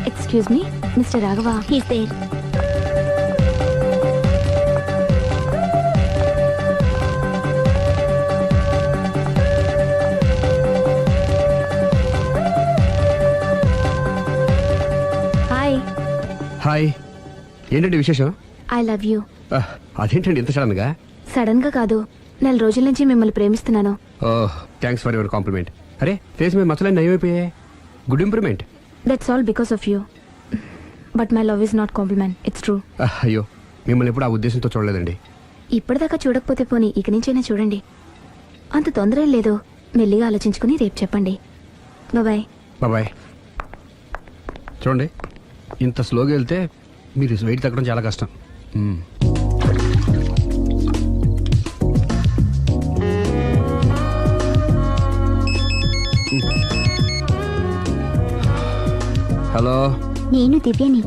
Excuse me, Mr. Raghava. He's there. Hi, hi, ఏంటండి విశేషం? I love you. అదేంటండి ఇంత సడన్ గా? సడన్ గా కాదు, నెల రోజుల నుంచి మిమ్మల్ని ప్రేమిస్తున్నాను. Oh, thanks for your compliment. అరే, ఫేస్ మీద మచ్చలన్నీ నయమైపోయాయి. Good improvement. That's all because of you. But my love is not compliment. It's true. అయ్యో, మిమ్మల్ని ఎప్పుడు ఆ ఉద్దేశంతో చూడలేదండి. ఇప్పటిదాకా చూడకపోతే పోనీ ఇక నుంచైనా చూడండి. అంత తొందర ఏం లేదు, మెల్లిగా ఆలోచించుకుని రేపు చెప్పండి. బాయ్. బాయ్. చూడండి, ఇంత స్లోగా వెళ్తే మీరు వెయిట్ తగ్గడం చాలా కష్టం. హలో, నేను దివ్యని.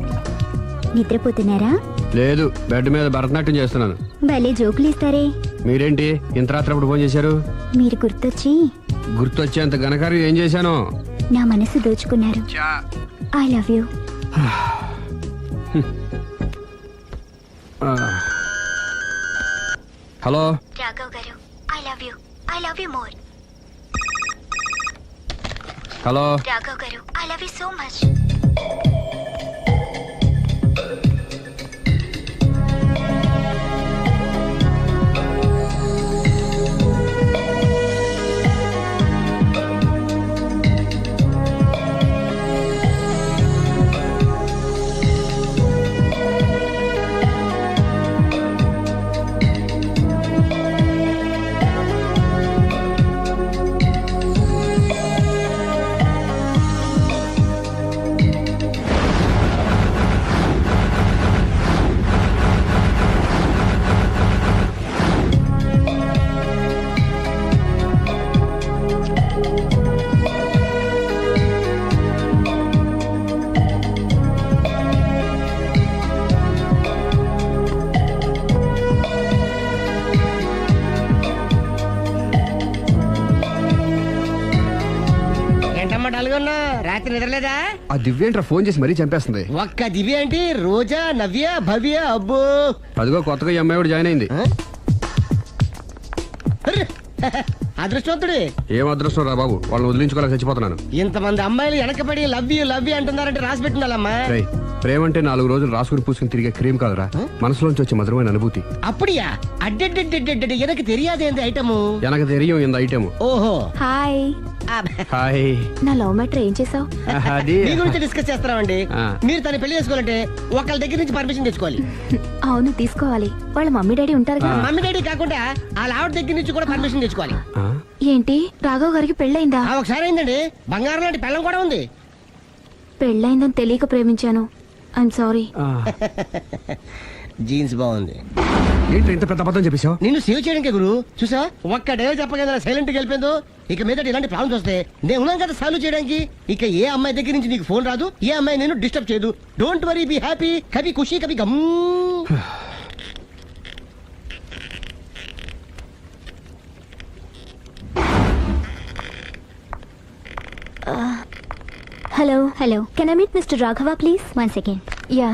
నిద్రపోతున్నారా? లేదు, బెడ్ మీద భరతనాట్యం చేస్తున్నాను. భలే జోకులు ఇస్తారే. మీరేంటి ఇంత రాత్రి అప్పుడు ఫోన్ చేశారు? మీరు గుర్తొచ్చి గుర్తొచ్చేంత ఘనకార్యం ఏం చేశాను? నా మనసు దోచుకున్నారు. I love you. Hello Raghav garu, I love you. I love you more. Hello Raghav garu, I love you so much. రాత్రి నిద్రలేదా? ఆ దివ్యేంట్రా ఫోన్ చేసి మరీ చంపేస్తుంది. ఒక్క దివ్య ఏంటి, రోజా, నవ్య, భవ్య, అబ్బో. అదిగో కొత్తగా ఈ అమ్మాయి కూడా జాయిన్ అయింది. అదృష్టవంతుడు. ఏం అదృష్టం రా బాబు, వాళ్ళని వదిలించుకోలేక చచ్చిపోతున్నాను. ఇంతమంది అమ్మాయిలు వెనకబడి లవ్ యూ అంటున్నారంటే రాసి పెట్టుండాలమ్మా. ప్రేమ అంటే 4 రోజులు రాసుకుని పూసుకుని తిరిగే క్రీమ్ కాదురా, మనసులోంచి వచ్చే మధురమైన అనుభూతి. అప్పుడియా? అడ్డెడ్డెడ్డెడ్డెడ్ ఎనకు తెలియదేంది ఐటము. ఎనకు తెలియం ఇంత ఐటమ్. ఓహో, హాయ్. హాయ్. నా లవ్ మ్యాటర్ ఏం చేసావు? అది మీ గురించి డిస్కస్ చేస్తున్నామండి. మీరు తన పెళ్లి చేసుకోవాలంటే ఒకళ్ళ దగ్గర నుంచి పర్మిషన్ తెచ్చుకోవాలి. అవును, తీసుకోవాలి. వాళ్ళ మమ్మీ డాడీ ఉంటారు కదా. మమ్మీ డాడీ కాకుండా వాళ్ళ ఆవిడ దగ్గర నుంచి కూడా పర్మిషన్ తెచ్చుకోవాలి. ఏంటి, రాఘవ్ గారికి పెళ్ళైందా? ఒకసారి అయిందండి, బంగారం లాంటి పెళ్ళం కూడా ఉంది. పెళ్ళైందని తెలియక ప్రేమించాను. I'm sorry. జీన్స్ బాగుంది. ఏంటి ఇంత పెద్ద అబద్ధం చెప్పేశావు? నిన్ను సేవ్ చేయడానికి గురు, చూసా ఒక్క డే చెప్పగా సైలెంట్ గా వెళ్ళిపోయిందో. ఇక మీద ఇలాంటి ప్రాబ్లమ్స్ వస్తే నేను ఉన్నాను కదా సాల్వ్ చేయడానికి. ఇక ఏ అమ్మాయి దగ్గర నుంచి నీకు ఫోన్ రాదు, ఏ అమ్మాయి నేను డిస్టర్బ్ చేయదు. Don't worry, be happy. Kabhi Khushi Kabhi Gham. Hello. Hello. Can I meet mister Raghava please? 1 second. Yeah.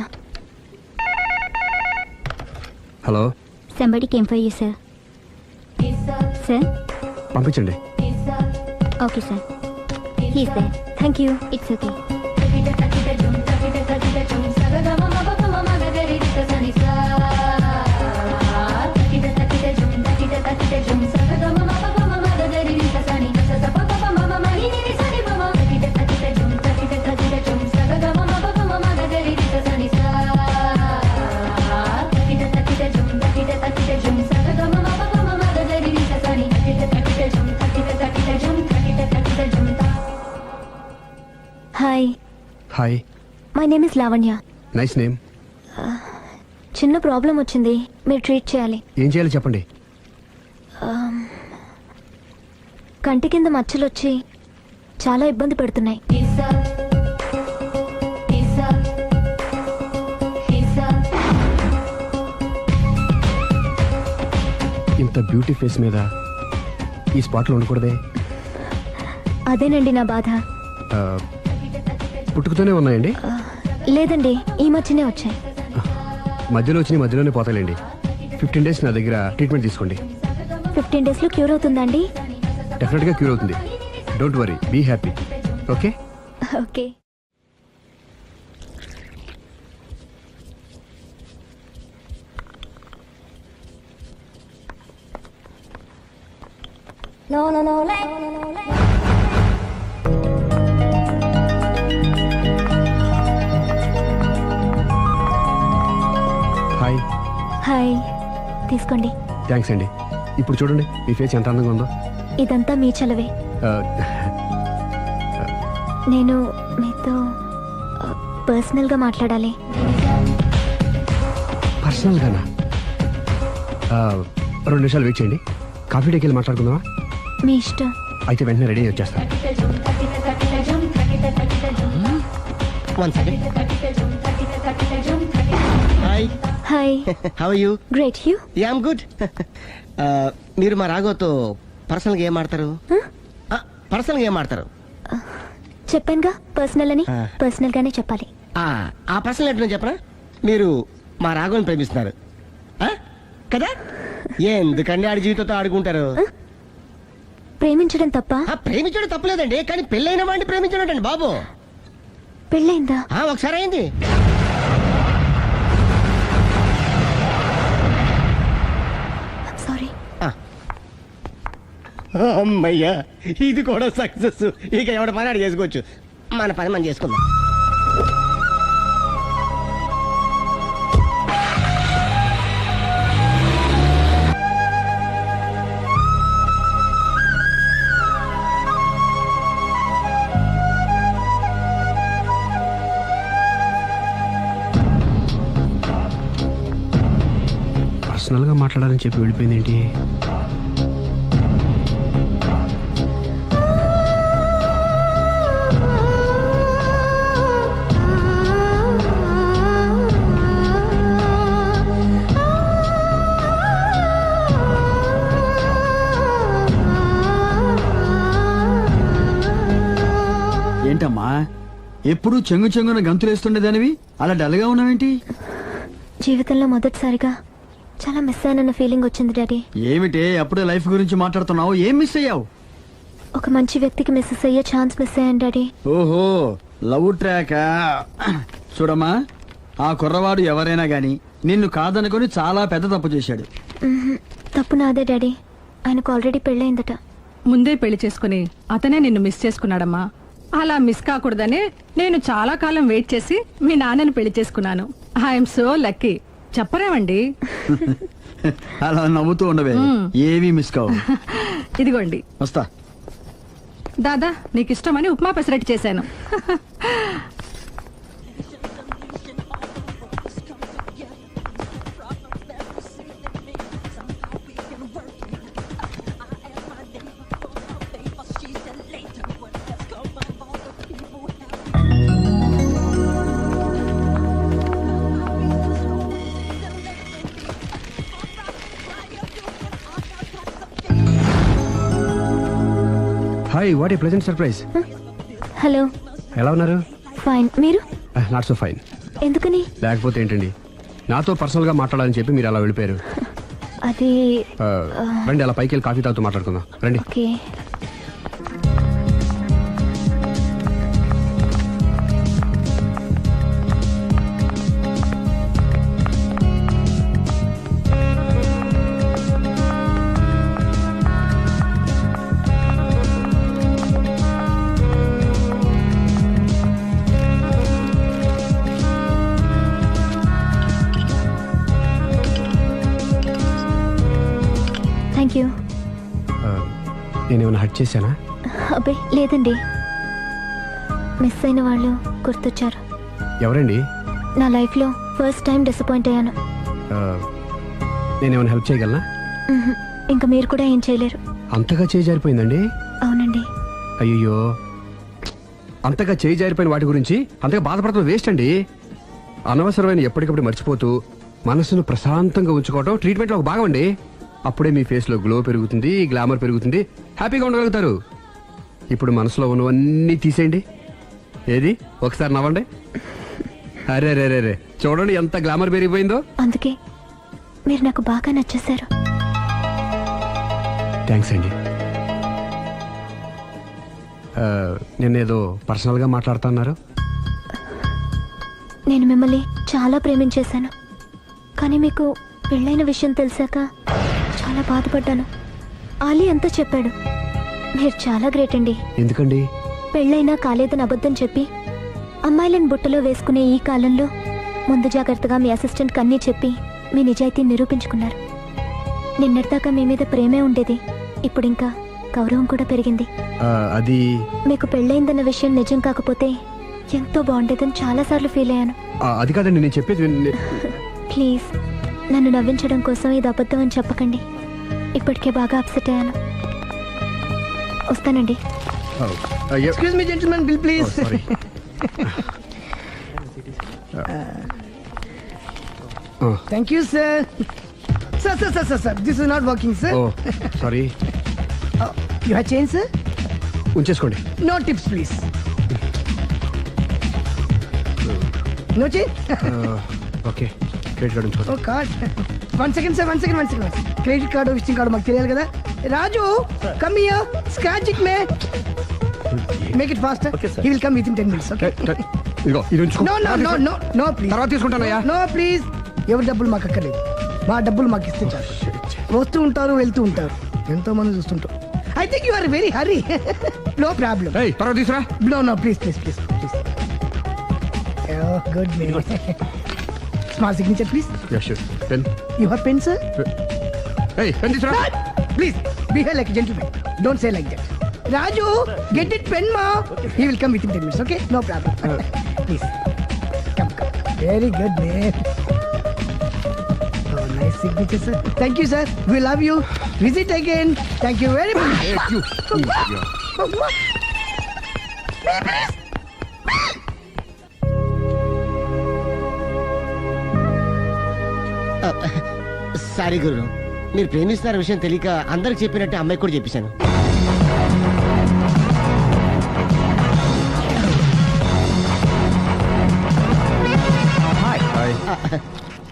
Hello. Somebody came for you, sir. Sir? పంపించండి. Okay, sir. He's there. Thank you. It's okay. Hi. Hi. My name is Lavanya. Nice name. చిన్న problem వచ్చింది, మీరు treat చేయాలి. ఏం చేయాలి చెప్పండి. కంటి కింద మచ్చలు వచ్చి చాలా ఇబ్బంది పెడుతున్నాయి. ఇంత బ్యూటీ ఫేస్ మీద ఈ స్పాట్లో ఉండకూడదే. అదేనండి నా బాధ. ఆ, పుట్టుకతోనే ఉన్నాయండి? లేదండి, ఈ మధ్యనే వచ్చాయి. మధ్యలో వచ్చి మధ్యలోనే పోతాయండి. 15 days నా దగ్గర ట్రీట్మెంట్ తీసుకోండి. 15 days లో క్యూర్ అవుతుందండి? డెఫినెట్గా క్యూర్ అవుతుంది. Don't worry, be happy. Okay? Okay. Hi. Hi, తీసుకోండి. థ్యాంక్స్ అండి. ఇప్పుడు చూడండి మీ ఫేస్ ఎంత అందంగా ఉందో. ఇదంతా మీ చలవే. ఆ, నేను మీతో పర్సనల్గా మాట్లాడాలి. పర్సనల్గానా? 2 నిమిషాలు వెయిట్ చేయండి. కాఫీ డేకి వెళ్ళి మాట్లాడుకుందామా? మీ ఇష్టం. అయితే వెంటనే రెడీ వచ్చేస్తాను. 1 second. Hi. Hi. How are you? Great. You? Yeah, I'm good. మీరు మా రాఘవతో పర్సనల్గా ఏం ఆడతారు? పర్సనల్గా ఏం ఆడతారు? చెప్పానుగా పర్సనల్ అని. ఆ. పర్సనల్ గానే చెప్పాలి. ఆ పర్సనల్ ఏంటో చెప్పనా? మీరు మా రాఘవని ప్రేమిస్తున్నారు ఆ? కదా? ఎందుకండి ఆడి జీవితంతో ఆడుకుంటారు? ప్రేమించడం తప్ప? ప్రేమించడం తప్పలేదండి, కానీ పెళ్ళైన వాడిని ప్రేమించడం అండి బాబు. పెళ్ళైందా? ఒకసారి అయింది. సారీ. అమ్మయ్యా, ఇది కూడా సక్సెస్. ఇక ఎవడ పని ఆడు చేసుకోవచ్చు, మన పని మనం చేసుకుందాం. పర్సనల్గా మాట్లాడాలని చెప్పి వెళ్ళిపోయింది ఏంటి? ఏంటమ్మా ఎప్పుడు చెంగు చెంగున గంతులేస్తుండేదానివి అలా డల్గా ఉన్నావేంటి? జీవితంలో మొదటిసారిగా చాలా మిస్ అయినన్న ఫీలింగ్ వచ్చింది డాడీ. ఏమిటే అప్పుడే లైఫ్ గురించి మాట్లాడుతున్నావు? ఏం మిస్ అయ్యావు? ఒక మంచి వ్యక్తికి మిస్సెస్ అయ్యే ఛాన్స్ మిస్ అయ్యాను డాడీ. ఓహో, లవ్ ట్రాక్. చూడమ్మా, ఆ కుర్రవాడు ఎవరైనా గాని నిన్ను కాదనుకొని చాలా పెద్ద తప్పు చేశాడు. తప్పు నాదే డాడీ. ఆయనకు ఆల్రెడీ పెళ్ళయిందట. ముందే పెళ్లి చేసుకుని అతనే నిన్ను మిస్ చేసుకున్నాడమ్మా. అలా మిస్ కాకూడదని నేను చాలా కాలం వెయిట్ చేసి మీ నాన్నని పెళ్లి చేసుకున్నాను. I'm so lucky. చెప్పరేమండి? అలా నవ్వుతూ ఉండవే, ఏవి మిస్ కావు. ఇదిగోండి. వస్తా. దాదా, నీకు ఇష్టమని ఉప్మా పెసరట్టు చేశాను. Hi, what a pleasant surprise. Hello. ఎలా ఉన్నారు? ఫైన్. మీరు? Not so fine. ఎందుకని? లేకపోతే ఏంటండి, నాతో పర్సనల్గా మాట్లాడాలని చెప్పి మీరు అలా వెళ్ళిపోయారు. అది రండి, అలా పైకి వెళ్ళి కాఫీ తాగుతూ మాట్లాడుకుందాం. రండి. ఓకే. Thank you. నేనేమైనా హర్ట్ చేశానా? అబ్బే లేదండి, మిస్ అయిన వాళ్ళు గుర్తొచ్చారు. ఎవరండి? నా లైఫ్లో ఫస్ట్ టైం డిసప్పాయింట్ అయ్యాను. నేనేమైనా హెల్ప్ చేయగలనా? ఇంకా మీరు కూడా ఏం చేయలేరు. అంతగా చేయి జారిపోయిందండి? అవునండి. అయ్యో, అంతగా చేయి జారిపోయిన వాటి గురించి అంతగా బాధపడటం వేస్ట్ అండి. అనవసరమైన ఎప్పటికప్పుడు మర్చిపోతూ మనసును ప్రశాంతంగా ఉంచుకోవటం ట్రీట్మెంట్లో ఒక భాగం అండి. అప్పుడే మీ ఫేస్లో గ్లో పెరుగుతుంది, గ్లామర్ పెరుగుతుంది, హ్యాపీగా ఉండగలుగుతారు. ఇప్పుడు మనసులో ఉన్నవన్నీ తీసేయండి. ఏది ఒకసారి నవ్వండి. అరే రే రే రే చూడండి ఎంత గ్లామర్ పెరిగిపోయిందో. అందుకే మీరు నాకు బాగా నచ్చేశారు. థ్యాంక్స్ అండి. నేనేదో పర్సనల్గా మాట్లాడుతున్నారు. నేను మిమ్మల్ని చాలా ప్రేమించేశాను, కానీ మీకు పెళ్ళైన విషయం తెలిసాక చాలా బాధపడ్డాను. ఆలీ అంతా చెప్పాడు. మీరు చాలా గ్రేట్ అండి. ఎందుకండి? పెళ్ళైనా కాలేదని అబద్ధం చెప్పి అమ్మాయిలను బుట్టలో వేసుకునే ఈ కాలంలో ముందు జాగ్రత్తగా మీ అసిస్టెంట్ కన్నీ చెప్పి మీ నిజాయితీ నిరూపించుకున్నారు. నిన్నటిదాకా మీ మీద ప్రేమే ఉండేది, ఇప్పుడు ఇంకా గౌరవం కూడా పెరిగింది. అది మీకు పెళ్ళైందన్న విషయం నిజం కాకపోతే ఎంతో బాగుండేదని చాలాసార్లు ఫీల్ అయ్యాను. అది కాదండి నేను చెప్పేది. ప్లీజ్ నన్ను నవ్వించడం కోసం ఇది అబద్ధం అని చెప్పకండి. ఇప్పటికే బాగా అప్సెట్ అయ్యాను. వస్తానండి. Excuse me gentlemen, bill please. Thank you sir. Sir this is not working sir. Sorry. You have change sir? ఉంచేసుకోండి. No tips please. No change? Okay credit card ఉంచుకోండి. Oh card. One second sir, one second. Credit card visiting card మాకు తెలియాలి కదా. Raju come here, scratch it me, make it fast. He will come with in 10 minutes. Okay. ఇదిగో ఇది ఉంచుకో. No please. తర్వాత తీసుకుంటానయ్యా. No please. ఎవరి డబ్బులు మాకు అక్కర్లేదు, మా డబ్బులు మాకు ఇస్తే చాలు. వస్తూ ఉంటారు వెళ్తూ ఉంటారు, ఎంతో మంది చూస్తుంటారు. I think you are very hurry. No problem. తర్వాత తీసురా. No, please. Oh, good man. Small signature, please. Yeah, sure. Pen. You have pen, sir? Hey, pen తీసురా. Please, behave like a gentleman. Don't say like that. Raju, get it pen, ma. He will come within 10 minutes, okay? No problem. Please. Come. Very good, man. Oh, nice signature, sir. Thank you, sir. We love you. Visit again. Thank you very much. Hey, you. Sorry guru, మీరు ప్రేమిస్తున్న విషయం తెలియక అందరికి చెప్పినట్టే అమ్మాయి కూడా చెప్పేశాను.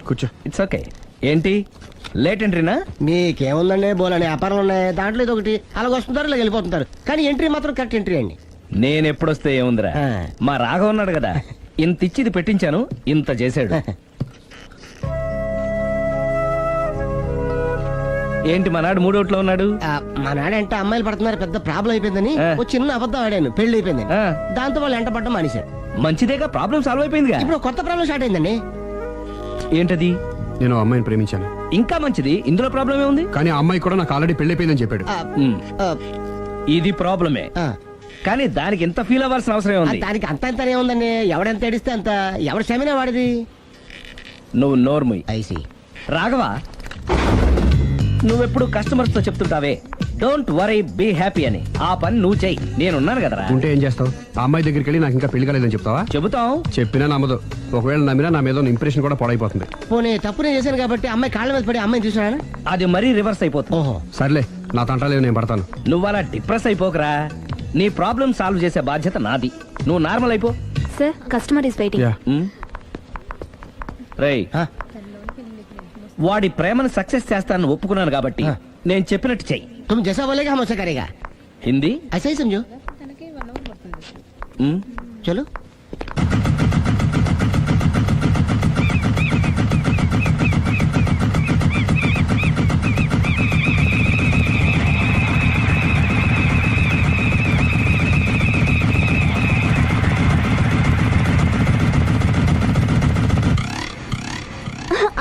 కూర్చో. It's okay. ఏంటి లేట్ ఎంట్రీనా? మీకేముందండి, బోలని వ్యాపారాలు ఉన్నాయి, దాంట్లో ఇది ఒకటి అలాగ వస్తుంటారు ఇలా వెళ్ళిపోతుంటారు, కానీ ఎంట్రీ మాత్రం కరెక్ట్ ఎంట్రీ అండి. నేను ఎప్పుడొస్తే ఏముందిరా, మా రాఘవ ఉన్నాడు కదా, ఇంత ఇచ్చి ఇది పెట్టించాను, ఇంత చేశాడు. ఏంటి మా నాడు మూడోట్లో ఉన్నాడు? మా నాడంటే అమ్మాయిలు పడుతున్నారు పెద్ద ప్రాబ్లం అయిపోయిందని ఒక చిన్న అబద్ధం ఆడాను, పెళ్లి అయిపోయిందని. దాంతో వాళ్ళు ఎంట పడ్డం మానేశారు. మంచిదేగా, ప్రాబ్లం సాల్వ్ అయిపోయిందిగా. ఇప్పుడు కొత్త ప్రాబ్లం స్టార్ట్ అయిందండి. ఏంటది? నేను ఆ అమ్మాయిని ప్రేమించాను. ఇంకా మంచిది, ఇందులో ప్రాబ్లం ఏముంది? కానీ ఆ అమ్మాయి కూడా నాకు ఆల్రెడీ పెళ్లి అయిపోయిందని చెప్పాడు. ఇది ప్రాబ్లమే, కానీ దానికి ఎంత ఫీల్ అవ్వాల్సిన అవసరం ఉంది? దానికి అంత ఏముందండి, ఎవడెంత ఏడిస్తే అంత, ఎవరి క్షమినా వాడిది. నువ్వు నోర్ముయ్. ఐసి రాఘవ, నువ్వెప్పుడు కస్టమర్స్ తో చెప్తుంటావే డోంట్ వరీ బీ హ్యాపీ అని, ఆ పని నువ్వు చెయ్యి, నేనున్నాను కదరా. ఉంటే ఏం చేస్తావు? ఆ అమ్మాయి దగ్గరికి వెళ్ళి నాకు ఇంకా పెళ్లి కాలేదని చెప్తావా? చెబుతాం. చెప్పినా నమ్మదు. ఒకవేళ నమ్మినా నా మీద ఇంప్రెషన్ కూడా పాడైపోతుంది. పోనీ తప్పు నేను చేశాను కాబట్టి అమ్మాయి కాళ్ళ మీద పడి అమ్మాయిని చూసాను. అది మరీ రివర్స్ అయిపోతుంది. ఓహో సర్లే, నా తంటాలేవు, నేను పడతాను. నువ్వు అలా డిప్రెస్ అయిపోకరా, నీ ప్రాబ్లం సాల్వ్ చేసే బాధ్యత నాది, నువ్వు నార్మల్ అయిపో. Sir, customer is waiting. రేయ్, వాడి ప్రేమను సక్సెస్ చేస్తానని ఒప్పుకున్నాను కాబట్టి నేను చెప్పినట్టు చెయ్యి. तुम जैसा बोलेगा हम वैसा करेगा. హిందీ ऐसा ही समझो. चलो.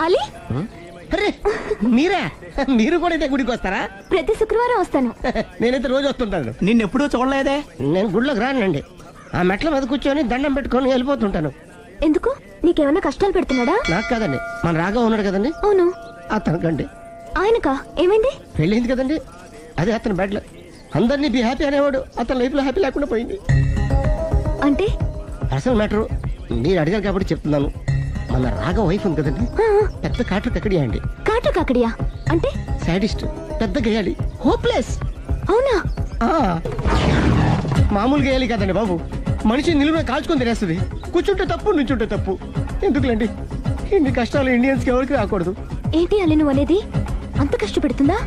ఆలీ, అరే మీరా, మీరు కూడా ఇదే గుడికి వస్తారా? ప్రతి శుక్రవారం వస్తాను. నేనైతే రోజు వస్తుంటాను. నిన్నెప్పుడూ చూడలేదే. నేను గుడిలోకి రానండి, ఆ మెట్ల మీద కూర్చొని దండం పెట్టుకొని వెళ్ళిపోతుంటాను. ఎందుకు? నీకేమైనా కష్టాలు పెడుతున్నాడా? నాకు కాదండి, మన రాఘవ ఉన్నాడు కదండి, అవును. అతనికండి. ఆయనకా? ఏమైంది? పెళ్ళైంది కదండి, అదే అతని బెడ్ లో అందరినీ బి హ్యాపీ అనేవాడు, అతని లైఫ్ లో హ్యాపీ లేకుండా పోయింది. అంటే పర్సనల్ మ్యాటర్, మీరు అడిగారు కాబట్టి చెప్తున్నాను. మన రాఘవ వైఫ్ ఉంది కదండి, పెద్ద కాటర్ కక్కడియా అండి. కాటు కాకడియా అంటే? సాడిస్ట్, పెద్ద గయాలి, హోప్లెస్. అవునా? మామూలుగా వేయాలి కదండి బాబు, మనిషి నిలువున కాల్చుకొని తినేస్తుంది. కూర్చుంటే తప్పు, నుంచుంటే తప్పు. ఎందుకులేండి ఇన్ని కష్టాలు ఇండియన్స్కి ఎవరికి రాకూడదు. ఏంటి అల్లి నువ్వు అనేది? అంత కష్టపెడుతుందా?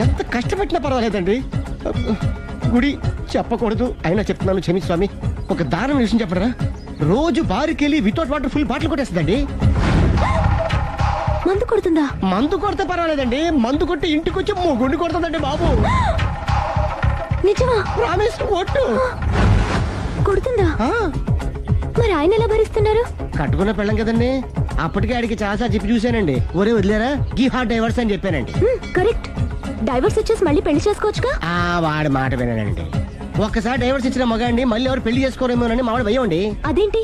ఎంత కష్టపెట్టినా పర్వాలేదండి. గుడి చెప్పకూడదు అయినా చెప్తున్నాను, క్షమించు స్వామి. ఒక దారుణ విషయం చెప్పరా, రోజు బారుకి వెళ్ళి వితౌట్ వాటర్ ఫుల్ బాటిల్ కొట్టేస్తుందండి. మందు కొడుతుందా? మందు కొడితే పర్వాలేదండి, మందు కొట్టి ఇంటికి వచ్చి గుండి కొడుతుందండి బాబు. నిజమా? ప్రామిస్ కొట్టు. కొడుతుందా? ఆ, మరి ఆయన ఎలా భరిస్తున్నారు? కట్టుకున్న పెళ్ళం కదండి, అప్పటికే ఆడికి చాలా చెప్పి చూశానండి. ఒరే వదిలేరా, గీ హార్ట్ డైవర్స్ అని చెప్పానండి. కరెక్ట్. డైవర్స్ ఇచ్చేసి మళ్ళీ పెళ్లి చేసుకోవచ్చుగా. ఆ వాడి మాట వినానండి. ఒక్కసారి డైవర్స్ ఇచ్చిన మగాండి మళ్ళీ ఎవరు పెళ్లి చేసుకోరేమోనని మావాడు భయండి. అదేంటి?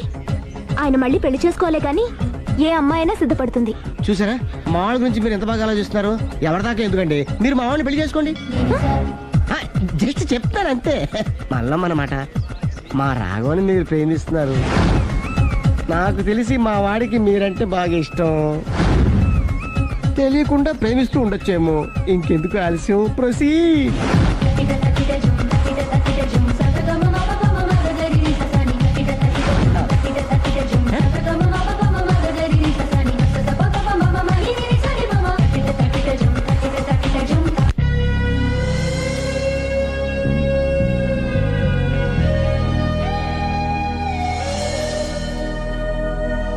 ఆయన మళ్ళీ పెళ్లి చేసుకోలే కానీ ఏ అమ్మాయి అయినా సిద్ధపడుతుంది. చూసారా మావాడి గురించి మీరు ఎంత బాగా ఆలోచిస్తున్నారు. ఎవరిదాకా ఎందుకండి, మీరు మావాడిని పెళ్లి చేసుకోండి. జస్ట్ చెప్తాను అంతే. మళ్ళం అన్నమాట, మా రాఘవని మీరు ప్రేమిస్తున్నారు. నాకు తెలిసి మా వాడికి మీరంటే బాగా ఇష్టం. తెలియకుండా ప్రేమిస్తూ ఉండొచ్చేమో. ఇంకెందుకు ఆలస్యం, ప్రొసీడ్.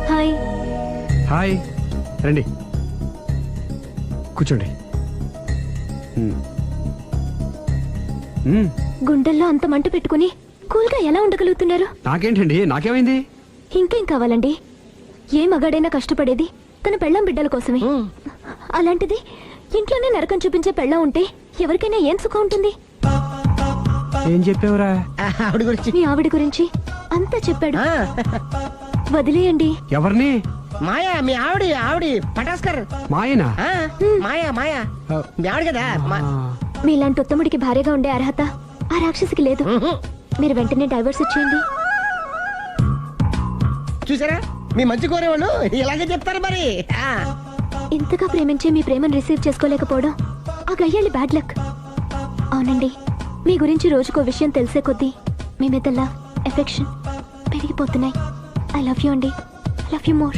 హాయ్. హాయ్, రండి కూర్చోండి. గుండెల్లో అంత మంట పెట్టుకుని కూల్గా ఎలా ఉండగలుగుతున్నారు? నాకేంటండి, నాకేమైంది? ఇంకేం కావాలండి? ఏ మగాడైనా కష్టపడేది తన పెళ్ళాం బిడ్డల కోసమే. అలాంటిది ఇంట్లోనే నరకం చూపించే పెళ్ళాం ఉంటే ఎవరికైనా ఏం సుఖం ఉంటుంది? ఏం చెప్పావురా? ఆవిడ గురించి మీ ఆవిడ గురించి అంతా చెప్పాడు. వదిలేయండి. ఎవరిని? మాయా, మీ ఆవిడ పటాస్కర్. మాయనా? మాయా మీ ఆవిడ కదా. మీలాంటి ఉత్తముడికి భార్యగా ఉండే అర్హత ఆ రాక్షసికి లేదు. మీరు వెంటనే డైవర్స్ ఇచ్చేయండి. చూసారా, మీ మంచి కోరేవాళ్ళు ఇలాగే చెప్తారు మరి. ఇంతగా ప్రేమించే మీ ప్రేమను రిసీవ్ చేసుకోలేకపోవడం ఆ గయ్యాలి బ్యాడ్ లక్. అవునండి, మీ గురించి రోజుకో విషయం తెలిసే కొద్దీ మీ మీద లవ్, ఎఫెక్షన్ పెరిగిపోతున్నాయి. ఐ లవ్ యూ అండి. I love you more.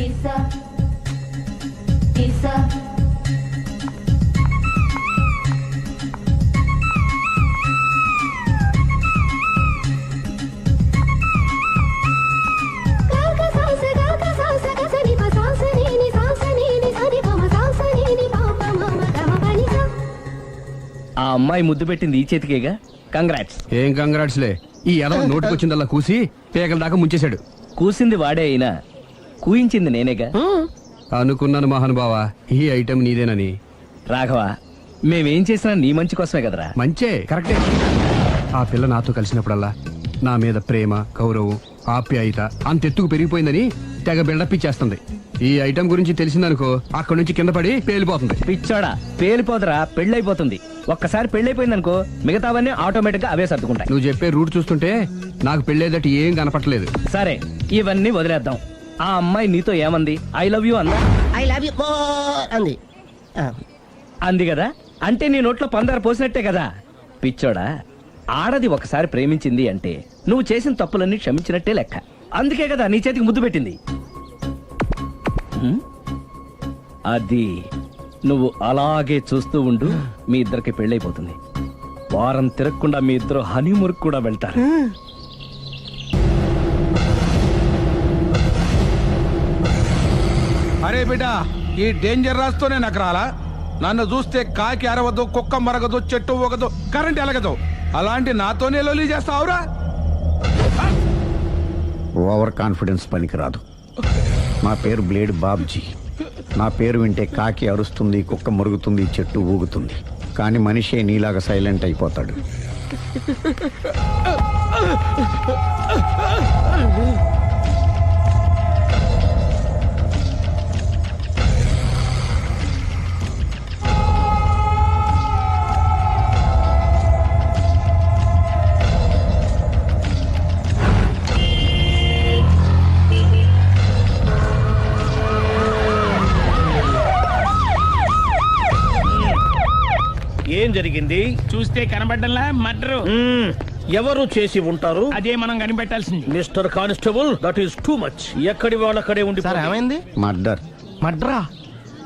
ఆ అమ్మాయి ముద్దు పెట్టింది ఈ చేతికేగా. కంగ్రాట్స్. ఏం కంగ్రాట్స్లే, ఈ ఎదవ నోటికొచ్చిందల్లా కూసి పేకల దాకా ముంచేశాడు. కూసింది వాడే అయినా కూయించింది నేనేగా. అనుకున్నాను మహానుభావా, ఈ ఐటెం నీదేనని. రాఘవ, మేమేం చేసినా నీ మంచి కోసమే కదరా. మంచే, కరెక్టే. ఆ పిల్ల నాతో కలిసినప్పుడల్లా నా మీద ప్రేమ, గౌరవం, ఆప్యాయత అంతెత్తుకు పెరిగిపోయిందని తెగ బిల్డప్ ఇచ్చేస్తుంది. ఈ ఐటెం గురించి తెలిసిందనుకో అక్కడి నుంచి కింద పడి పేలిపోతుంది. పిచ్చోడా, పేలిపోదరా, పెళ్ళైపోతుంది. ఒక్కసారి పెళ్ళైపోయిందనుకో మిగతావన్నీ ఆటోమేటిక్ గా అవే సర్దుకుంటాయి. నువ్వు చెప్పే రూట్ చూస్తుంటే నాకు పెళ్ళేదట ఏం కనపట్లేదు. సరే, ఇవన్నీ వదిలేద్దాం. ఆ అమ్మాయి నీతో ఏమంది? ఐ లవ్ యూ అందా? ఐ లవ్ యూ అంది. అంది కదా, అంటే నీ నోట్లో పందారు పోసినట్టే కదా. పిచ్చోడా, ఆడది ఒకసారి ప్రేమించింది అంటే నువ్వు చేసిన తప్పులన్నీ క్షమించినట్టే లెక్క. అందుకే కదా నీ చేతికి ముద్దు పెట్టింది. అది నువ్వు అలాగే చూస్తూ ఉండు, మీ ఇద్దరికి పెళ్ళైపోతుంది. వారం తిరగకుండా మీ ఇద్దరు హనీమూర్ కూడా వెళ్తారు. అరే బిడ్డ, ఈ డేంజర్ రాస్తూనే నాకు రాలా. నన్ను చూస్తే కాకి అరవదు, కుక్క మరగదు, చెట్టు ఊగదు, కరెంట్ ఎలగదు. అలాంటి నాతోనే లొలి చేస్తావురా? ఓవర్ కాన్ఫిడెన్స్ పనికిరాదు. నా పేరు బ్లేడ్ బాబ్జీ. నా పేరు వింటే కాకి అరుస్తుంది, కుక్క మురుగుతుంది, చెట్టు ఊగుతుంది. కానీ మనిషే నీలాగా సైలెంట్ అయిపోతాడు. ఏం జరిగింది? చూస్తే కనబడ్డంలా మర్డరు. ఎవరు చేసి ఉంటారు? అదే మనం కనిపెట్టాల్సింది. Mister constable, that is too much. ఎక్కడి వాళ్ళక్కడే ఉండి సార్ ఏమైంది? మర్డర్. మడ్రా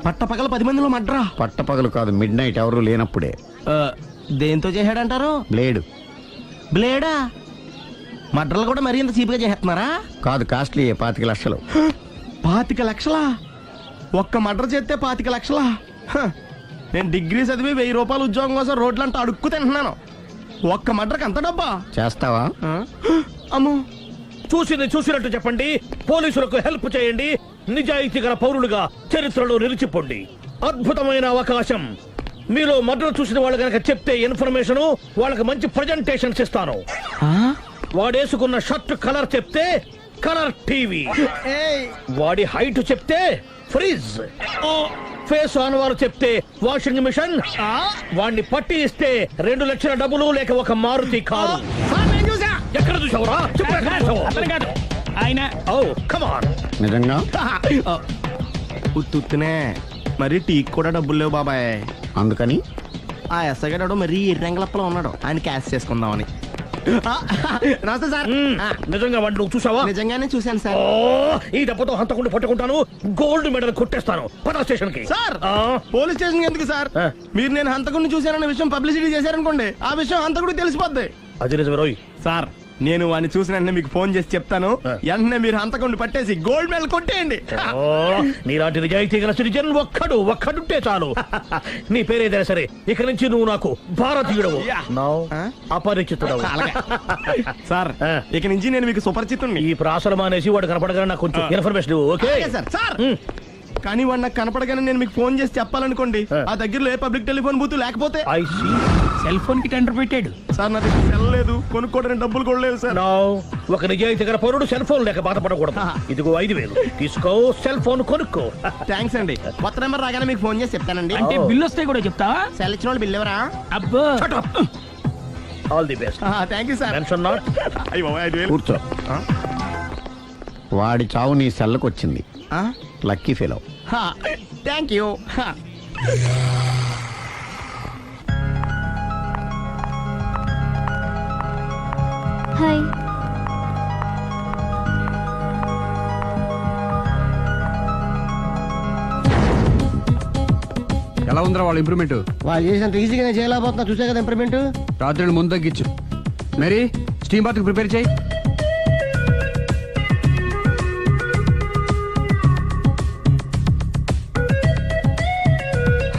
పట్టపగల 10 మందిలో మడ్రా. పట్టపగలు కాదు, మిడ్ నైట్ ఎవరు లేనప్పుడే. దేంతో చేశాడంటారు? బ్లేడ్. బ్లేడా? మడ్రలు కూడా మరీ ఇంత చీప్గా చేస్తున్నారా? కాదు, కాస్ట్లీ 25 లక్షలు. 25 లక్షలా? ఒక్క మడ్ర చేస్తే 25 లక్షలా? నేను డిగ్రీ చదివి 1000 రూపాయలు ఉద్యోగం కోసం రోడ్లంతా అడుక్కు తింటున్నాను. ఒక్క మడ్రకు అంత డబ్బా? చేస్తావా? అమ్మో, చూసినట్టు చెప్పండి. పోలీసులకు హెల్ప్ చేయండి. నిజాయితీ గల పౌరులుగా చరిత్రలో నిలిచిపోండి. అద్భుతమైన అవకాశం. మీలో మర్డర్ చూసిన వాళ్ళు కనుక చెప్తే ఇన్ఫర్మేషన్, వాళ్ళకి మంచి ప్రజెంటేషన్స్ ఇస్తాను. వాడేసుకున్న షర్ట్ కలర్ చెప్తే కలర్ టీవీ, వాడి హైట్ చెప్తే ఫ్రిజ్, ఫేస్ ఆన్ వారు చెప్తే వాషింగ్ మిషన్, వాడిని పట్టి ఇస్తే 2 లక్షల డబ్బులు లేక ఒక మారుతి కారు. ఎక్కడ చూసావురా? అతను కాదు ఆయన. Oh come on. నిజంగా? ఉత్తునే మరి టీకి కూడా డబ్బులు లేవు బాబాయ్. అందుకని ఆ ఎస్ఐగాడు మరీ ఎర్రంగలప్పలో ఉన్నాడు, ఆయన క్యాష్ చేసుకుందామని. నమస్తే సార్. నిజంగా వాడిని నువ్వు చూసావా? నిజంగానే చూశాను సార్. ఈ దెబ్బతో హంతకుండా పట్టుకుంటాను, గోల్డ్ మెడల్ కొట్టేస్తాను. పటా స్టేషన్ కి. సార్ పోలీస్ స్టేషన్ ఎందుకు సార్? మీరు నేను హంతకుడిని చూశానన్న విషయం పబ్లిసిటీ చేశారనుకోండి, ఆ విషయం హంతకుడికి తెలిసిపోద్ది. అది నిజమే రోయ్. సార్ నేను వాడిని చూసిన వెంటనే మీకు ఫోన్ చేసి చెప్తాను. వెంటనే మీరు హంతకుడిని పట్టేసి గోల్డ్ మెడల్ కొట్టేయండి. నీలాంటి నిజాయితీ గల సిటిజన్ ఒక్కడుంటే చాలు. నీ పేరేదైనా సరే, ఇక నుంచి నువ్వు నాకు భారతీయుడవు, అపరిచితుడవు. సార్ ఇక నుంచి నేను మీకు సుపరిచితుడిని. ఈ ప్రాసలం అనేసి వాడు కనపడగానే నాకు కొంచెం ఇన్ఫర్మేషన్ ఇవ్వు, ఓకే? సార్ కానీ వాడు నాకు కనపడగానే నేను మీకు ఫోన్ చేసి చెప్పాలనుకోండి, ఆ దగ్గరలో ఏ పబ్లిక్ టెలిఫోన్ బూత్ లేకపోతే. సెల్ ఫోన్ కి టెండర్ పెట్టాడు. సార్ నా దగ్గర సెల్ లేదు, కొనుక్కోవడానికి డబ్బులు కూడా లేవు సార్. ఒక నిజాయితీ గల పౌరుడు సెల్ ఫోన్ లేక బాధపడకూడదు. ఇదిగో 5000 తీసుకో, సెల్ ఫోన్ కొనుక్కో. థ్యాంక్స్ అండి. కొత్త నెంబర్ రాగానే మీకు ఫోన్ చేసి చెప్తానండి. అంటే బిల్లు వస్తే కూడా చెప్తావా? సెల్ ఇచ్చిన వాళ్ళు బిల్ ఎవరా? అబ్బో, all the best. Thank you sir. Tension not. కూర్చో. వాడి చావు నీ సెల్లకు వచ్చింది. Lucky fellow. Thank you. Hi. ఎలా ఉందిరా వాళ్ళ ఇంప్రూవ్మెంట్? వాళ్ళు చేసినంత ఈజీగా చేయలేకపోతున్నా, చూసే కదా ఇంప్రూవ్మెంట్. రాత్రి ముందు తగ్గించు. మరి స్టీమ్ బాత్ ప్రిపేర్ చేయి.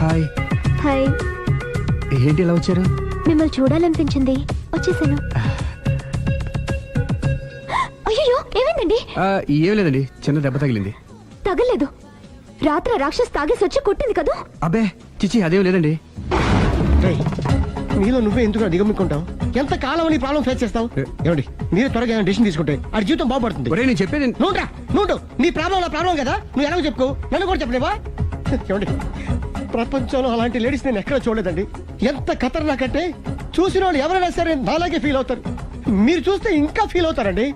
హాయ్. హాయ్. ఏంటి ఇలా వచ్చారు? మిమ్మల్ని చూడాలనిపించింది, వచ్చేసాను. అయ్యో, ఏమైందండి? ఏం లేదండి, చిన్న దెబ్బ తగిలింది. తగలేదు. రాత్రి రాక్షస్ తాగేసి వచ్చి కొట్టింది కదా? అబ్బే చిచి, అదేం లేదండి. నీలో నువ్వే ఎందుకు దిగమ్ముకుంటావు? ఎంత కాలం నీ ప్రాబ్లం ఫేస్ చేస్తావు? ఏమండి మీరే త్వరగా డిసిషన్ తీసుకుంటే ఆ జీవితం బాగుపడుతుంది. ఒరేయ్, నేను చెప్పేది నువ్వు నీ ప్రాబ్లం నా ప్రాబ్లం కదా, నువ్వు ఎలాగో చెప్పుకో, నన్ను కూడా చెప్పలేవా? ఏమండి ప్రపంచంలో అలాంటి లేడీస్ నేను ఎక్కడ చూడలేదండి. ఎంత ఖతర్నాకంటే చూసిన వాళ్ళు ఎవరైనా సరే నాలాగే ఫీల్ అవుతారు. మీరు చూస్తే ఇంకా ఫీల్ అవుతారండి.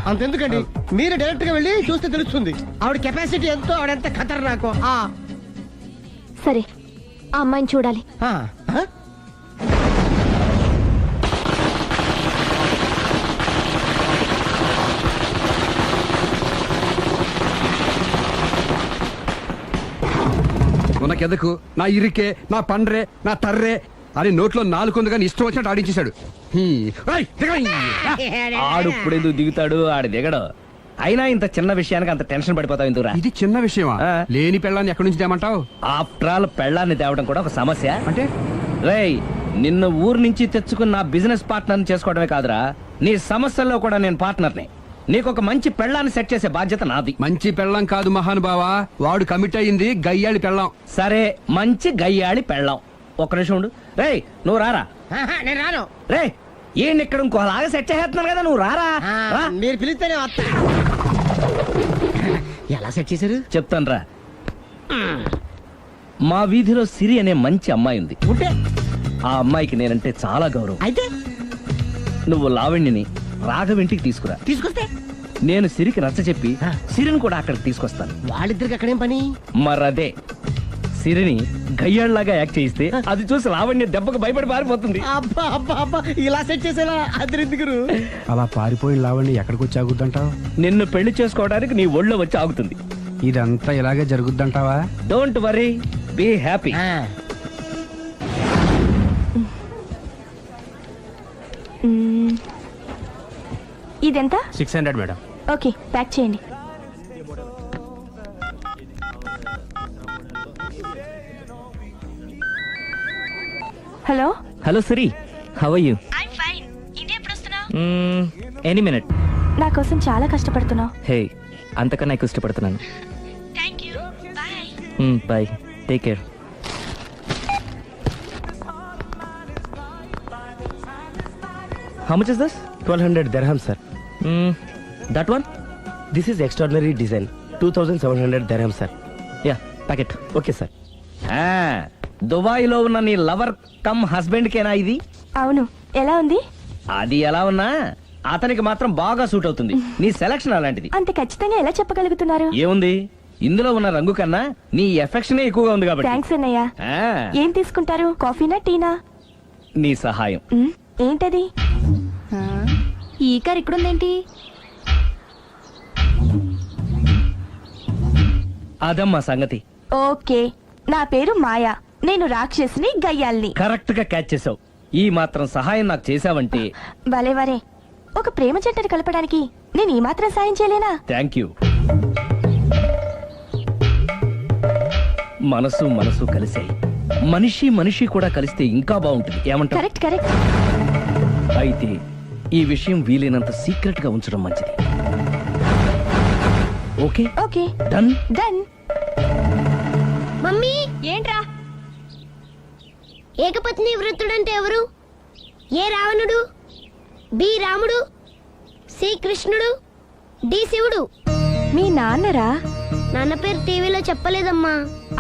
అంతెందుకండి, మీరు డైరెక్ట్ గా వెళ్ళి చూస్తే తెలుస్తుంది ఆవిడ కెపాసిటీ ఎంతో, ఆవిడెంత ఖతర్నాకో. సరే, ఆ అమ్మాయిని చూడాలి. ఉనకెదకు, నా ఇరికే, నా పండ్రే, నా తర్రే అని నోట్లో 4 ఉంది కానీ ఇష్టం వచ్చినట్టు ఆడించేశాడు. ఆడు ఇప్పుడు ఎందుకు దిగుతాడు? ఆడు దిగడు. అయినా ఇంత చిన్న విషయానికి అంత టెన్షన్ పడిపోతావు ఎందుకురా? ఇది చిన్న విషయమా? లేని పెళ్ళాన్ని ఎక్కడి నుంచి తేమంటావు? ఆఫ్టర్ ఆల్ పెళ్ళాన్ని తేవడం కూడా ఒక సమస్య అంటే. రేయ్, నిన్ను ఊరు నుంచి తెచ్చుకున్న నా బిజినెస్ పార్ట్నర్ చేసుకోవడమే కాదురా, నీ సమస్యల్లో కూడా నేను పార్ట్నర్ని. నీకు ఒక మంచి పెళ్ళాన్ని సెట్ చేసే బాధ్యత నాది. మంచి పెళ్ళం కాదు మహానుభావా, వాడు కమిట్ అయ్యింది గయ్యాళి పెళ్ళం. సరే, మంచి గయ్యాళి పెళ్ళాం. ఒక్క నిమిషం ఉండు. రేయ్, నువ్వు రారా. నేను రాను. రే, ఈయన ఇక్కడ ఇంకోలాగా సెట్ చేస్తున్నాను కదా, నువ్వు రారా. మీరు పిలిస్తేనే వస్తా. ఎలా సెట్ చేశారు చెప్తాను రా. మా వీధిలో సిరి అనే మంచి అమ్మాయి ఉంది. ఉంటే ఆ అమ్మాయికి నేనంటే చాలా గౌరవం. అయితే నువ్వు లావణ్యని రాఘవింటికి తీసుకురా. తీసుకొస్తే నేను సిరికి నచ్చ చెప్పి సిరిని కూడా అక్కడికి తీసుకొస్తాను. వాళ్ళిద్దరికి అక్కడేం పని? మరదే, సిరిని గయ్యాళ్ళలాగా యాక్ట్ చేయిస్తే అది చూసి లావణ్య దెబ్బకు భయపడి పారిపోతుంది. అబ్బా అబ్బా అబ్బా ఇలా సెట్ చేసేలా అద్దరెందుకు? అలా పారిపోయిన లావణ్ణి ఎక్కడికి వచ్చి ఆగుద్దంటావు? నిన్ను పెళ్లి చేసుకోవడానికి నీ ఒళ్ళో వచ్చి ఆగుతుంది. ఇదంతా ఇలాగే జరుగుద్దంటావా? Don't worry, be happy. ఇదెంత? 600 మేడం. ఓకే, ప్యాక్ చేయండి. Hello hello Siri, how are you? I'm fine. India ఎప్పుడు వస్తున్నావు? Any minute. నా కోసం చాలా కష్టపడుతున్నావు. హే, అంతకన్నా ఎక్కువ ఇష్టపడుతున్నాను. Thank you. Bye. Bye, take care. How much is this? 1200 dirhams, sir. That one? This is extraordinary design. 2700 dirhams, sir. Yeah, pack it. Okay, sir. Dubai లో ఉన్న నీ లవర్ కమ్ హస్బెండ్ కేనా ఇది? అవును. ఎలా ఉంది? అది ఎలా ఉన్నా అతనికి మాత్రం బాగా సూట్ అవుతుంది. నీ సెలక్షన్ అలాంటిది. అంత ఖచ్చితంగా ఎలా చెప్పగలుగుతున్నారు? ఏముంది, ఇందులో ఉన్న రంగు కన్నా నీ ఎఫెక్షనే ఎక్కువగా ఉంది కాబట్టి. థ్యాంక్స్ అన్నయ్య. ఆ, ఏం తీసుకుంటారు? కాఫీనా టీనా? నీ సహాయం. ఏంటది? ఈ కార్ ఇక్కడుందేంటి? అదమ్మా సంగతి. ఓకే, నా పేరు మాయా. నేను రాక్షసిని, గయ్యాల్ని. కరెక్ట్ గా క్యాచ్ చేసావు. ఈ మాత్రం సహాయం నాకు చేసావంటే. భలేవరే, ఒక ప్రేమ జంటను కలపడానికి నేను ఈ మాత్రం సాయం చేయలేనా? Thank you. మనసు మనసు కలిసాయి, మనిషి మనిషి కూడా కలిస్తే ఇంకా బాగుంటుంది. ఏమంటావు? Correct correct. అయితే ఈ విషయం వీలైనంత సీక్రెట్ గా ఉంచడం మంచిది. Okay okay, done. Done. Mummy, ఏంట్రా? ఏకపత్ని వృత్తుడంటే ఎవరు? ఏ రావణుడు, బి రాముడు, సి కృష్ణుడు, డి శివుడు. మీ నాన్నరా? నాన్న పేరు టీవీలో చెప్పలేదమ్మా.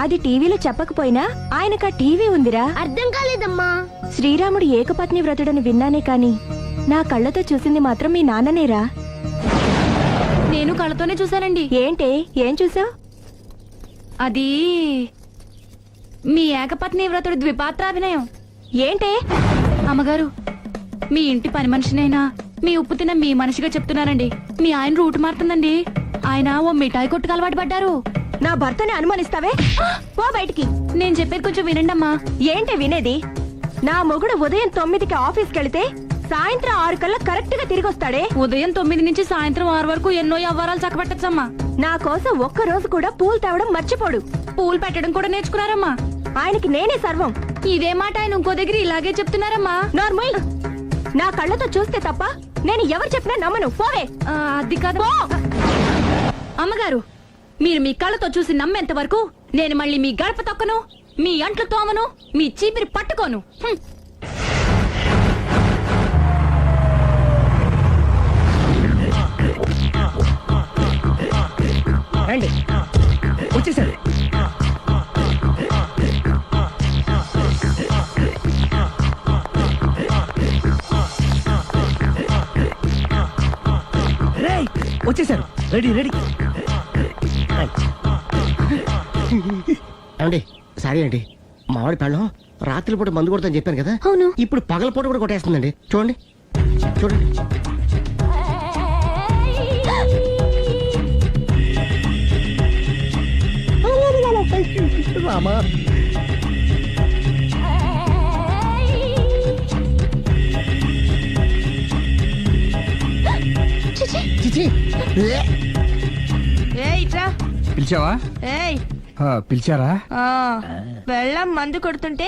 అది టీవీలో చెప్పకపోయినా ఆయనకా టీవీ ఉందిరా. అర్థం కాలేదమ్మా. శ్రీరాముడు ఏకపత్ని వ్రతుడని విన్నానే కాని నా కళ్ళతో చూసింది మాత్రం మీ నాన్ననేరా. నేను కళ్ళతోనే చూశానండి. ఏంటే, ఏం చూసావు? అది మీ ఏకపత్ని వ్రతుడు ద్విపాత్రాభినయం. ఏంటే? అమ్మగారు, మీ ఇంటి పని మనిషినైనా మీ ఉప్పు తిన్న మీ మనిషిగా చెప్తున్నానండి. మీ ఆయన రూట్ మారుతుందండి. ఆయన ఓ మిఠాయి కొట్టుకు అలవాటు పడ్డారు. నా భర్తని అనుమానిస్తావే? ఓ బయటికి. నేను చెప్పేది కొంచెం వినండి అమ్మా. ఏంటి వినేది? నా మొగుడు ఉదయం 9కి ఆఫీస్కి వెళితే సాయంత్రం 6 కల్లా కరెక్ట్ గా తిరిగి వస్తాడే. ఉదయం 9 నుంచి సాయంత్రం 6 వరకు ఎన్నో వ్యవహారాలు చక్కబెట్టచ్చమ్మా. నా కోసం ఒక్క రోజు కూడా పూలు తేవడం మర్చిపోడు. పూలు పెట్టడం కూడా నేర్చుకున్నారమ్మా. ఆయనకి నేనే సర్వం. ఇదే మాట ఆయన ఇంకో దగ్గర ఇలాగే చెప్తున్నారమ్మా. నార్మల్. నా కళ్ళతో చూస్తే తప్ప నేను ఎవరు చెప్పినా నమ్మను. పోవే. అది కాదు అమ్మగారు, మీరు మీ కళ్ళతో చూసి నమ్మేంత వరకు నేను మళ్ళీ మీ గడప తొక్కను, మీ అంట్లు తోమను, మీ చీపిరి పట్టుకోను. రండి, వచ్చేసారు. రేయ్, వచ్చేసారు. Ready ready. ఏమండి, సారీ అండి, మామిడి పళ్ళం రాత్రిపూట మందు కొడతాను చెప్పాను కదా. అవును. ఇప్పుడు పగలపూట కూడా కొట్టేస్తుందండి. చూడండి చూడండి. రామా, చిచి. పిలిచావా? పిలిచారా? వెళ్ళం మందు కొడుతుంటే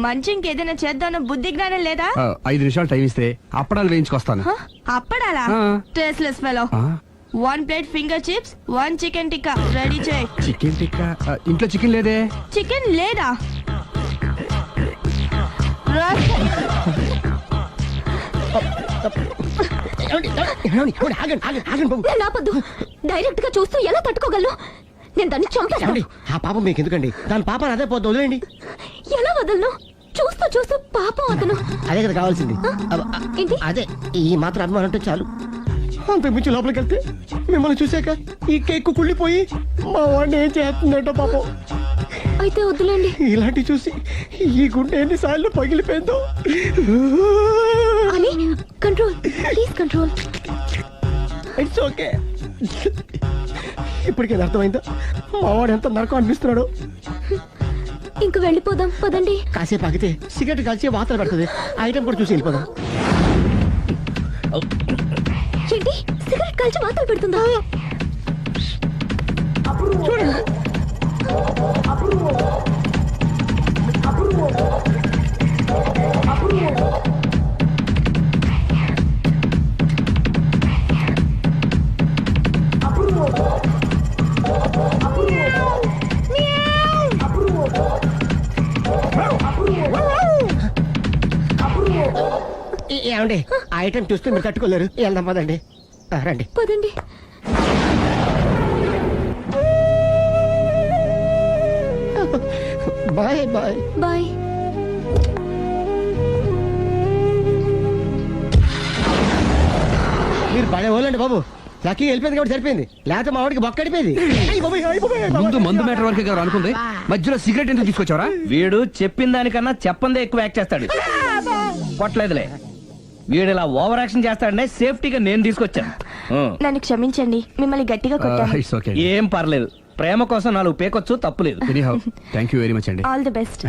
మంచి ఇంకేదైనా చేద్దాం బుద్ధి జ్ఞానం లేదా? 5 నిమిషాలు టైం ఇస్తే అప్పడాలు వేయించుకొస్తాను. అప్పడాలా? Tasteless fellow. 1 plate finger chips, 1 chicken tikka ready చేయి. చికెన్ టిక్కా? ఇంట్లో చికెన్ లేదే. చికెన్ లేదా? నాపద్దు. డైరెక్ట్ గా చూస్తూ ఎలా తట్టుకోగలను? నేను దాన్ని చంపేస్తాను. ఆ పాపం మీకు ఎందుకండి? దాని పాప అదే పోతుంది, వదిలేండి. ఎలా వదలను? చూస్తూ చూస్తూ పాపం అతను. అదే కదా కావాల్సింది. ఏంటి? అదే, ఈ మాత్రం అభిమానం అంటే చాలు. అంతకు మించి లోపలికి వెళ్తే మిమ్మల్ని చూసాక ఈ కేక్ కుళ్ళిపోయి మా వాడిని ఏం చేస్తుందంటో పాపం. అయితే వద్దులేండి. ఇలాంటి చూసి ఈ గుండె ఎన్నిసార్లు పగిలిపోయిందో. అని control, please control. It's okay. ఇప్పటికే అర్థమైందా మావాడు ఎంత నరకం అనిపిస్తున్నాడు. ఇంక వెళ్ళిపోదాం పదండి. కాసేపు ఆగితే సిగరెట్ కాల్చి వాతలు పడుతుంది. ఆ ఐటమ్ కూడా చూసి వెళ్ళిపోదాం. ఏంటి సిగరెట్ కాల్చి వాతలు పెడుతుందా? చూడండి. ఏమండి ఆ ఐటమ్ చూస్తే మీరు తట్టుకోలేరు. వెళ్దాం పదండి. రండి పదండి. Bye bye bye. మీరు పడే వాళ్ళండి బాబు. లక్కీ వెళ్ళిపోయింది కాబట్టి సరిపోయింది, లేకపోతే మా వాడికి బొక్క అడిపోయింది. ముందు మందు మ్యాటర్ వరకే కదా అనుకుంది, మధ్యలో సిగరెట్ ఎందుకు తీసుకొచ్చావరా? వీడు చెప్పిన దానికన్నా చెప్పందే ఎక్కువ యాక్ట్ చేస్తాడు. కొట్టలేదులే, వీడు ఇలా ఓవర్ యాక్షన్ చేస్తాడనే సేఫ్టీగా నేను తీసుకొచ్చాను. నన్ను క్షమించండి, మిమ్మల్ని గట్టిగా కొట్టాను. It's okay. ఏం పర్లేదు, ప్రేమ కోసం 4 పేకొచ్చు, తప్పులేదు. Anyhow thank you very much అండి. All the best.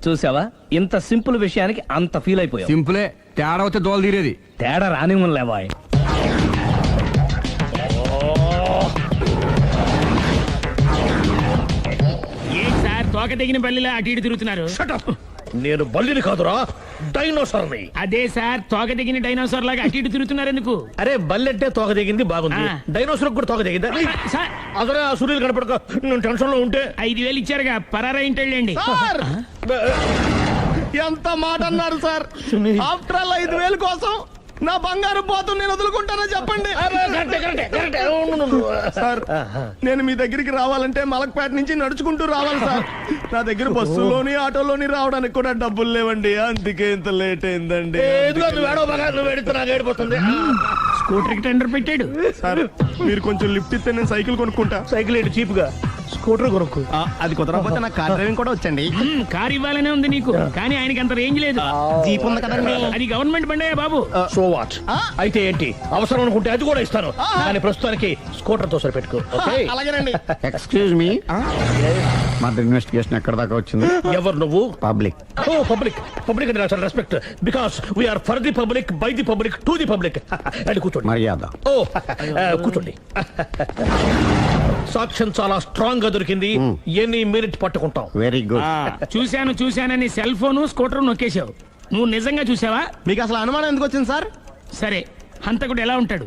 చూసావా, ఇంత సింపుల్ విషయానికి అంత ఫీల్ అయిపోయావు. సింపులే, తేడా వస్తే దోలు తీరేది. తేడా రాని లేవాయ్. ఏం సార్ తోక తెగిన బల్లిలా అటు ఇటు తిరుగుతున్నారు? నేను బల్లిని కాదురా, డైనోసార్ని. అదే సార్ తోక తెగిన డైనోసార్ లాగా అటు ఇటు తిరుగుతున్నారు ఎందుకు? అరే బల్లెట్టే తోక దిగింది బాగుంది, ఆ. డైనోసార్ కూడా తోక దిగిందా? సార్ అదరే ఆ సూర్యులు కనపడక నేను టెన్షన్ లో ఉంటే 5,000 ఇచ్చారుగా, పరారా ఇంటండి. ఎంత మాట అన్నారు సార్. ఆఫ్టర్ ఆల్ 5,000 కోసం నా బంగారు పోతు నేను వదులుకుంటానా చెప్పండి సార్. నేను మీ దగ్గరికి రావాలంటే మలక్పేట నుంచి నడుచుకుంటూ రావాలి సార్. నా దగ్గర బస్సులోని ఆటోలోని రావడానికి కూడా డబ్బులు లేవండి, అందుకే ఇంత లేట్ అయిందండి. స్కూటర్ కి టెండర్ పెట్టాడు సార్. మీరు కొంచెం లిఫ్ట్ ఇస్తే నేను సైకిల్ కొనుక్కుంటా. సైకిల్ ఏంటి చీప్ గా, స్కూటర్ కొనుక్కు. అది కుదరకపోతే నాకు కార్ డ్రైవింగ్ కూడా వచ్చండి. కార్ ఇవ్వాలనే ఉంది నీకు, కానీ ఆయనకి అంత రేంజ్ లేదు. జీప్ ఉంది కదండి. అది గవర్నమెంట్ బండయా బాబు. సో వాట్, అయితే ఏంటి, అవసరం అనుకుంటే అది కూడా ఇస్తాను, కానీ ప్రస్తుతానికి స్కూటర్ తో సరిపెట్టుకో. అలాగేనండి. ఎక్స్క్యూజ్ మీ, మర్డర్ ఇన్వెస్టిగేషన్ ఎక్కడ దాకా వచ్చింది? ఎవరు నువ్వు? పబ్లిక్. ఓ పబ్లిక్. పబ్లిక్ అంటే చాలా respect, because we are for the public, by the public, to the public. అని కూర్చోండి. మర్యాద. ఓ కూర్చోండి. సాక్ష్యం చాలా స్ట్రాంగ్ గా దొరికింది, ఎన్ని మినిట్ పట్టుకుంటాం. Very good. చూశానని సెల్ ఫోను స్కూటర్ నొక్కేశావు. నువ్వు నిజంగా చూసావా? మీకు అసలు అనుమానం ఎందుకు వచ్చింది సార్? సరే, హంతకుడు ఎలా ఉంటాడు?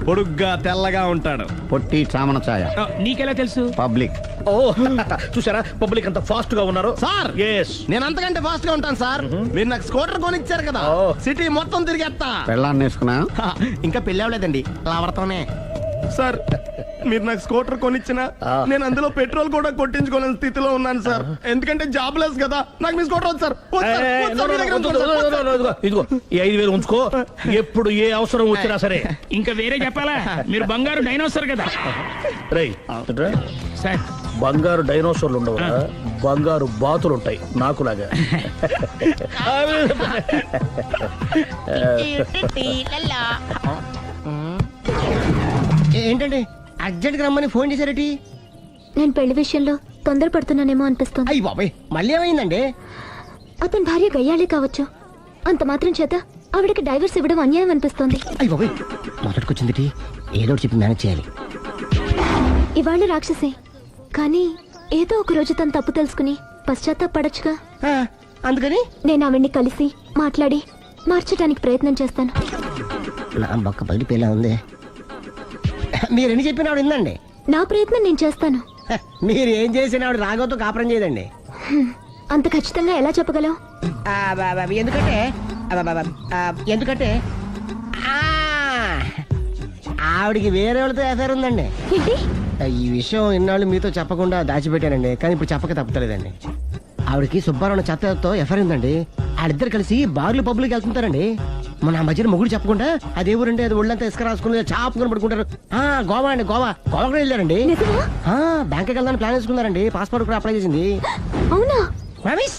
పొడుగ్గా తెల్లగా ఉంటాడు. పొట్టి చామన ఛాయ. నీకెలా తెలుసు? పబ్లిక్. ఓ చూసారా పబ్లిక్ అంత ఫాస్ట్ గా ఉన్నారు సార్. ఎస్, నేను అంతకంటే ఫాస్ట్ గా ఉంటాను సార్. మీరు నాకు స్కూటర్ కొనిచ్చారు కదా, సిటీ మొత్తం తిరిగేస్తా. పెళ్ళాన్ని వేసుకున్నా? ఇంకా పెళ్ళి అవ్వలేదండి, లావర్తోనే. సార్ మీరు నాకు స్కూటర్ కొనిచ్చిన నేను అందులో పెట్రోల్ కూడా కొట్టించుకోలేని స్థితిలో ఉన్నాను సార్. ఎందుకంటే జాబ్ లెస్ కదా, నాకు మీ స్కూటర్ వద్దు సార్. ఇదిగో ఈ 5,000 ఉంచుకో, ఎప్పుడు ఏ అవసరం వచ్చినా సరే. ఇంకా వేరే చెప్పాలా? మీరు బంగారు డైనోసార్ కదా. రై సార్, బంగారు డైనోసార్లు ఉండవు, బంగారు బాతులు ఉంటాయి నాకులాగా. ఏంటండి అర్జెంట్ గా రమ్మని ఫోన్ చేశారటి? నేను పెళ్లి విషయంలో తొందరపడుతున్నానేమో అనిపిస్తుంది. అయ్యి బాబాయ్, మళ్ళీ ఏమైందండి? అతని భార్య గయ్యాళే కావచ్చు, అంత మాత్రం చేత ఆవిడకి డైవర్స్ ఇవ్వడం అన్యాయం అనిపిస్తోంది. అయ్యి బాబాయ్, మొదటికొచ్చింది ఏదో ఒకటి చెప్పి మేనేజ్ చేయాలి. ఇవాళ రాక్షసే, కానీ ఏదో ఒక రోజు తను తప్పు తెలుసుకుని పశ్చాత్తాపడొచ్చుగా. అందుకని నేను ఆవిడ్ని కలిసి మాట్లాడి మార్చడానికి ప్రయత్నం చేస్తాను. నా బొక్క బయలుపేలా ఉంది. మీరెన్ని చెప్పిన ఆవిడ ఉందండి. నా ప్రయత్నం నేను చేస్తాను. మీరు ఏం చేసిన ఆవిడ రాగోతో కాపురం చేయదండి. అంత ఖచ్చితంగా ఎలా చెప్పగలవు? ఎందుకంటే ఆవిడికి వేరే వాళ్ళతో ఎఫైర్ ఉందండి. ఏంటి? ఈ విషయం ఇన్నాళ్ళు మీతో చెప్పకుండా దాచిపెట్టానండి, కానీ ఇప్పుడు చెప్పక తప్పుతలేదండి. ఆవిడకి సుబ్బారావు చెత్తతో ఎఫైర్ ఉందండి. వాళ్ళిద్దరు కలిసి బార్లు పబ్లిక్ వెళ్తుంటారండి. మన ఆ మధ్యన మొగుడు చెప్పకుండా అదే ఊరండి అది ఒళ్ళంతా ఇసుక రాసుకుని చాపుకొని పడుకుంటారు. గోవా అండి, గోవా కూడా వెళ్ళారండి. నిజమా? బ్యాంక్కి వెళ్దాని ప్లాన్ వేసుకున్నారండి. పాస్పోర్ట్ కూడా అప్లై చేసింది. అవునా? రమేష్